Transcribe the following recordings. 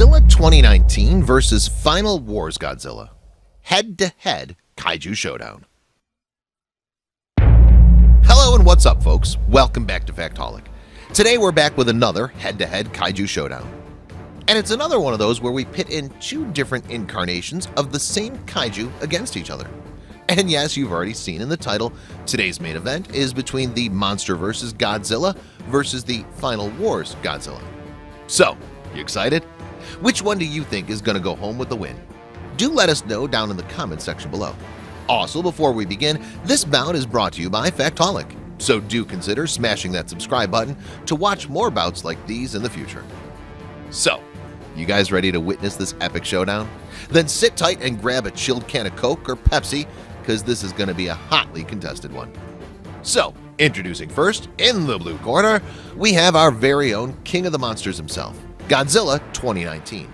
Godzilla 2019 vs. Final Wars Godzilla. Head-to-head Kaiju Showdown. Hello and what's up, folks? Welcome back to Factaholic. Today we're back with another head-to-head Kaiju Showdown. And it's another one of those where we pit in two different incarnations of the same Kaiju against each other. And yes, you've already seen in the title, today's main event is between the Monster vs. Godzilla versus the Final Wars Godzilla. So, you excited? Which one do you think is going to go home with the win? Do let us know down in the comment section below. Also, before we begin, this bout is brought to you by Factaholic, so do consider smashing that subscribe button to watch more bouts like these in the future. So, you guys ready to witness this epic showdown? Then sit tight and grab a chilled can of Coke or Pepsi, because this is going to be a hotly contested one. So, introducing first, in the blue corner, we have our very own King of the Monsters himself, Godzilla 2019.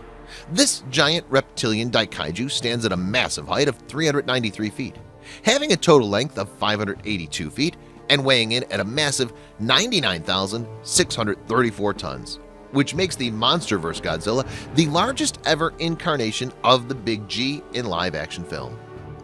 This giant reptilian daikaiju stands at a massive height of 393 feet, having a total length of 582 feet and weighing in at a massive 99,634 tons, which makes the Monster vs. Godzilla the largest ever incarnation of the Big G in live-action film.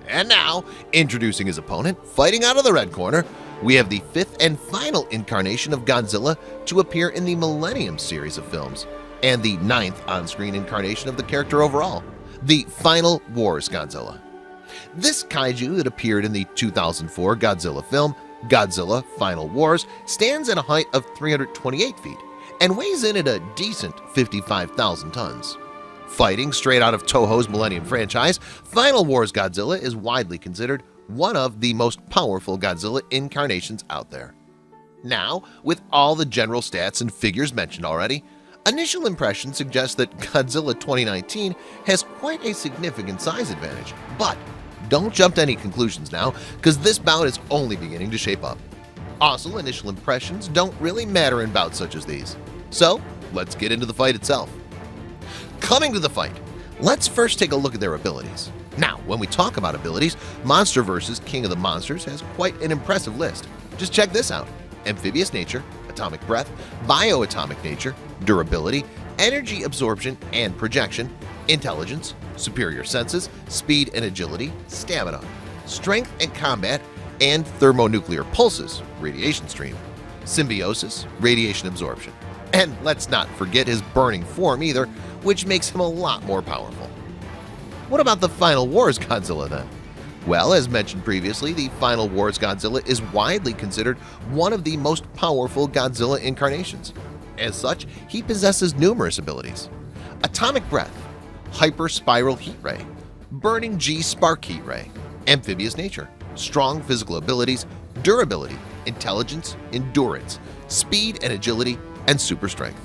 And now, introducing his opponent, fighting out of the red corner, we have the fifth and final incarnation of Godzilla to appear in the Millennium series of films, and the ninth on-screen incarnation of the character overall, the Final Wars Godzilla. This kaiju that appeared in the 2004 Godzilla film, Godzilla Final Wars, stands at a height of 328 feet and weighs in at a decent 55,000 tons. Fighting straight out of Toho's Millennium franchise, Final Wars Godzilla is widely considered one of the most powerful Godzilla incarnations out there. Now, with all the general stats and figures mentioned already, initial impressions suggest that Godzilla 2019 has quite a significant size advantage, but don't jump to any conclusions now, because this bout is only beginning to shape up. Also, initial impressions don't really matter in bouts such as these. So, let's get into the fight itself. Coming to the fight, let's first take a look at their abilities. Now, when we talk about abilities, Monster vs. King of the Monsters has quite an impressive list. Just check this out: amphibious nature, atomic breath, bioatomic nature, durability, energy absorption and projection, intelligence, superior senses, speed and agility, stamina, strength and combat, and thermonuclear pulses, radiation stream, symbiosis, radiation absorption. And let's not forget his burning form either, which makes him a lot more powerful. What about the Final Wars Godzilla then? Well, as mentioned previously, the Final Wars Godzilla is widely considered one of the most powerful Godzilla incarnations. As such, he possesses numerous abilities: atomic breath, hyper spiral heat ray, burning G spark heat ray, amphibious nature, strong physical abilities, durability, intelligence, endurance, speed and agility, and super strength.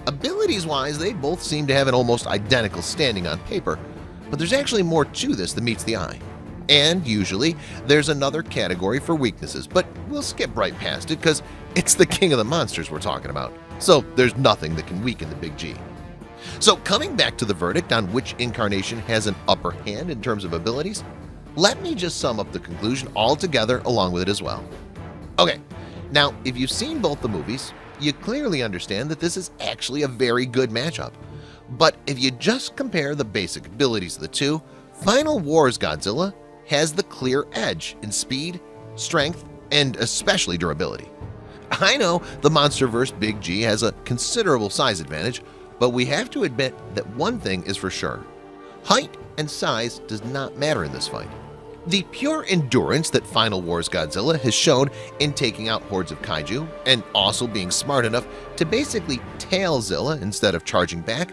Abilities-wise, they both seem to have an almost identical standing on paper, but there's actually more to this than meets the eye. And usually, there's another category for weaknesses, but we'll skip right past it because it's the King of the Monsters we're talking about, so there's nothing that can weaken the Big G. So coming back to the verdict on which incarnation has an upper hand in terms of abilities, let me just sum up the conclusion all together along with it as well. Okay, now if you've seen both the movies, you clearly understand that this is actually a very good matchup. But if you just compare the basic abilities of the two, Final Wars Godzilla has the clear edge in speed, strength, and especially durability. I know the Monster vs. Big G has a considerable size advantage, but we have to admit that one thing is for sure: height and size does not matter in this fight. The pure endurance that Final Wars Godzilla has shown in taking out hordes of kaiju, and also being smart enough to basically tail Zilla instead of charging back,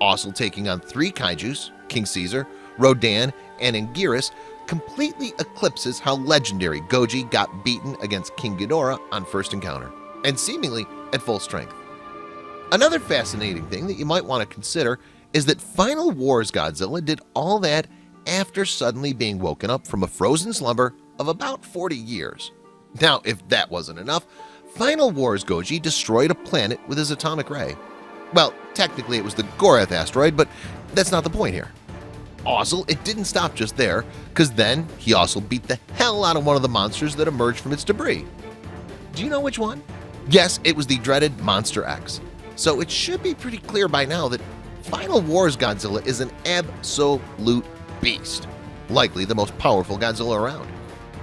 also taking on three kaijus, King Caesar, Rodan, and Anguirus, completely eclipses how legendary Goji got beaten against King Ghidorah on first encounter, and seemingly at full strength. Another fascinating thing that you might want to consider is that Final Wars Godzilla did all that after suddenly being woken up from a frozen slumber of about 40 years. Now, if that wasn't enough, Final Wars Goji destroyed a planet with his atomic ray. Well, technically it was the Gorath asteroid, but that's not the point here. Also, it didn't stop just there, because then he also beat the hell out of one of the monsters that emerged from its debris. Do you know which one? Yes, it was the dreaded Monster X. So it should be pretty clear by now that Final Wars Godzilla is an absolute beast, likely the most powerful Godzilla around.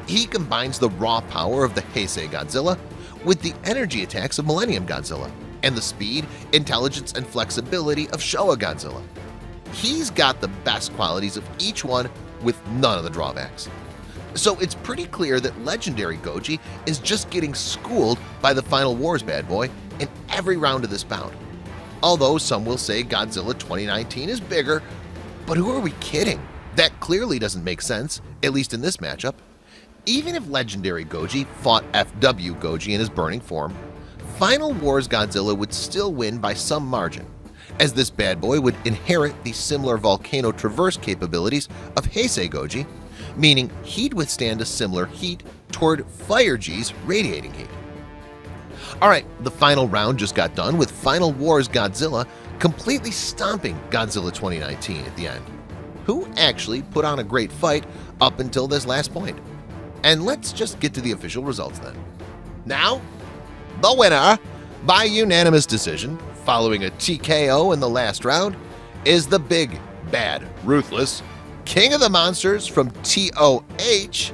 He combines the raw power of the Heisei Godzilla with the energy attacks of Millennium Godzilla and the speed, intelligence, and flexibility of Showa Godzilla. He's got the best qualities of each one with none of the drawbacks. So it's pretty clear that legendary Goji is just getting schooled by the Final Wars bad boy in every round of this bout. Although some will say Godzilla 2019 is bigger, but who are we kidding? That clearly doesn't make sense, at least in this matchup. Even if legendary Goji fought FW Goji in his burning form, Final Wars Godzilla would still win by some margin, as this bad boy would inherit the similar volcano traverse capabilities of Heisei Goji, meaning he'd withstand a similar heat toward Fire G's radiating heat. Alright, the final round just got done with Final Wars Godzilla completely stomping Godzilla 2019 at the end, who actually put on a great fight up until this last point. And let's just get to the official results then. Now, the winner by unanimous decision following a TKO in the last round is the big, bad, ruthless King of the Monsters from TOH,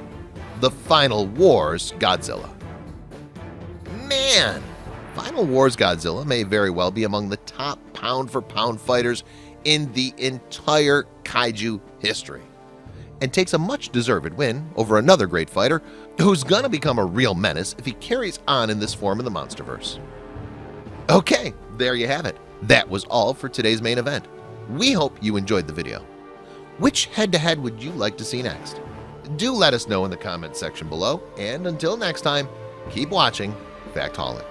the Final Wars Godzilla. Man, Final Wars Godzilla may very well be among the top pound-for-pound fighters in the entire Kaiju history, and takes a much-deserved win over another great fighter who's gonna become a real menace if he carries on in this form in the Monsterverse. Okay, there you have it. That was all for today's main event. We hope you enjoyed the video. Which head-to-head would you like to see next? Do let us know in the comments section below, and until next time, keep watching Factholic.